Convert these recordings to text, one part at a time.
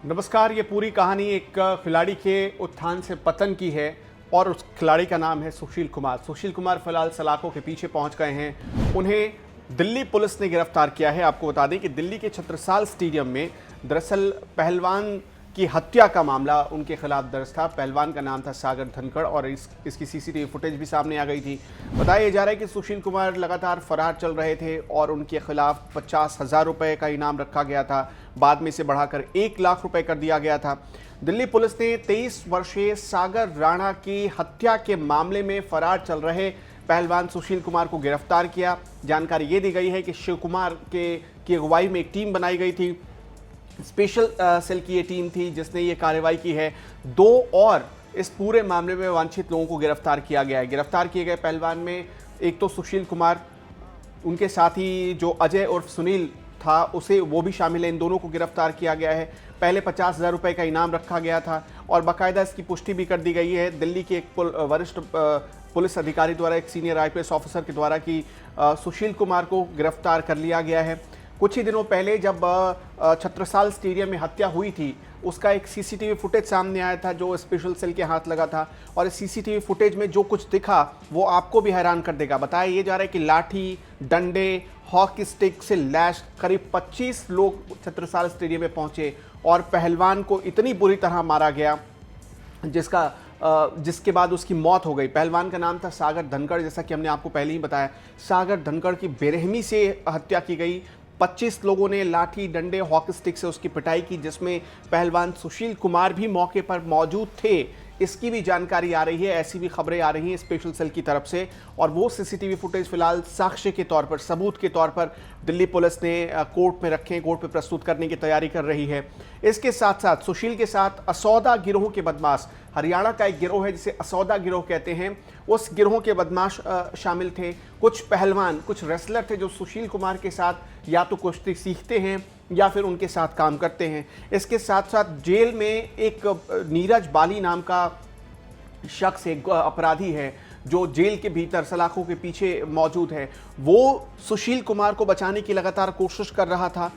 नमस्कार। ये पूरी कहानी एक खिलाड़ी के उत्थान से पतन की है और उस खिलाड़ी का नाम है सुशील कुमार। सुशील कुमार फिलहाल सलाखों के पीछे पहुंच गए हैं। उन्हें दिल्ली पुलिस ने गिरफ्तार किया है। आपको बता दें कि दिल्ली के छत्रसाल स्टेडियम में दरअसल पहलवान की हत्या का मामला उनके खिलाफ दर्ज था। पहलवान का नाम था सागर धनखड़ और इसकी सीसीटीवी फुटेज भी सामने आ गई थी। बताया जा रहा है कि सुशील कुमार लगातार फरार चल रहे थे और उनके खिलाफ 50,000 रुपये का इनाम रखा गया था। बाद में इसे बढ़ाकर 1 लाख रुपए कर दिया गया था। दिल्ली पुलिस ने 23 वर्षीय सागर राणा की हत्या के मामले में फरार चल रहे पहलवान सुशील कुमार को गिरफ्तार किया। जानकारी ये दी गई है कि शिव कुमार की अगुवाई में एक टीम बनाई गई थी। स्पेशल सेल की ये टीम थी जिसने ये कार्रवाई की है। 2 और इस पूरे मामले में वांछित लोगों को गिरफ्तार किया गया है। गिरफ्तार किए गए पहलवान में एक तो सुशील कुमार, उनके साथ ही जो अजय उर्फ सुनील था उसे वो भी शामिल है। इन दोनों को गिरफ्तार किया गया है। पहले 50,000 रुपये का इनाम रखा गया था और बाकायदा इसकी पुष्टि भी कर दी गई है दिल्ली के एक वरिष्ठ पुलिस अधिकारी द्वारा, एक सीनियर IPS ऑफिसर के द्वारा कि सुशील कुमार को गिरफ्तार कर लिया गया है। कुछ ही दिनों पहले जब छत्रसाल स्टेडियम में हत्या हुई थी उसका एक सीसीटीवी फुटेज सामने आया था जो स्पेशल सेल के हाथ लगा था और इस सीसीटीवी फुटेज में जो कुछ दिखा वो आपको भी हैरान कर देगा। बताया ये जा रहा है कि लाठी, डंडे, हॉकी स्टिक से लैश करीब 25 लोग छत्रसाल स्टेडियम में पहुंचे और पहलवान को इतनी बुरी तरह मारा गया जिसके बाद उसकी मौत हो गई। पहलवान का नाम था सागर धनखड़, जैसा कि हमने आपको पहले ही बताया। सागर धनखड़ की बेरहमी से हत्या की गई। 25 लोगों ने लाठी, डंडे, हॉकी स्टिक से उसकी पिटाई की, जिसमें पहलवान सुशील कुमार भी मौके पर मौजूद थे। इसकी भी जानकारी आ रही है, ऐसी भी खबरें आ रही हैं स्पेशल सेल की तरफ से और वो सीसीटीवी फुटेज फिलहाल साक्ष्य के तौर पर, सबूत के तौर पर दिल्ली पुलिस ने कोर्ट में रखे, कोर्ट में प्रस्तुत करने की तैयारी कर रही है। इसके साथ साथ सुशील के साथ असौदा गिरोह के बदमाश, हरियाणा का एक गिरोह है जिसे असौदा गिरोह कहते हैं, उस गिरोह के बदमाश शामिल थे। कुछ पहलवान, कुछ रेसलर थे जो सुशील कुमार के साथ या तो कुश्ती सीखते हैं या फिर उनके साथ काम करते हैं। इसके साथ साथ जेल में एक नीरज बाली नाम का शख्स, एक अपराधी है जो जेल के भीतर सलाखों के पीछे मौजूद है। वो सुशील कुमार को बचाने की लगातार कोशिश कर रहा था।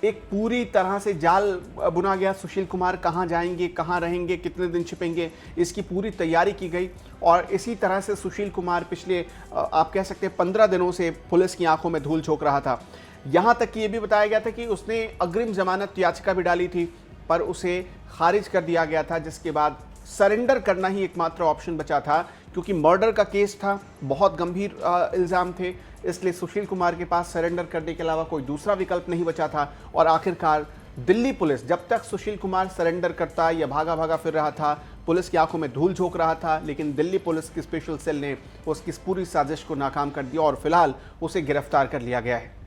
एक पूरी तरह से जाल बुना गया। सुशील कुमार कहाँ जाएंगे, कहाँ रहेंगे, कितने दिन छिपेंगे, इसकी पूरी तैयारी की गई और इसी तरह से सुशील कुमार पिछले आप कह सकते हैं 15 दिनों से पुलिस की आंखों में धूल झोंक रहा था। यहाँ तक कि ये भी बताया गया था कि उसने अग्रिम जमानत याचिका भी डाली थी पर उसे खारिज कर दिया गया था, जिसके बाद सरेंडर करना ही एकमात्र ऑप्शन बचा था क्योंकि मर्डर का केस था, बहुत गंभीर इल्ज़ाम थे। इसलिए सुशील कुमार के पास सरेंडर करने के अलावा कोई दूसरा विकल्प नहीं बचा था और आखिरकार दिल्ली पुलिस, जब तक सुशील कुमार सरेंडर करता या भागा भागा फिर रहा था, पुलिस की आंखों में धूल झोंक रहा था, लेकिन दिल्ली पुलिस की स्पेशल सेल ने उसकी पूरी साजिश को नाकाम कर दिया और फिलहाल उसे गिरफ्तार कर लिया गया है।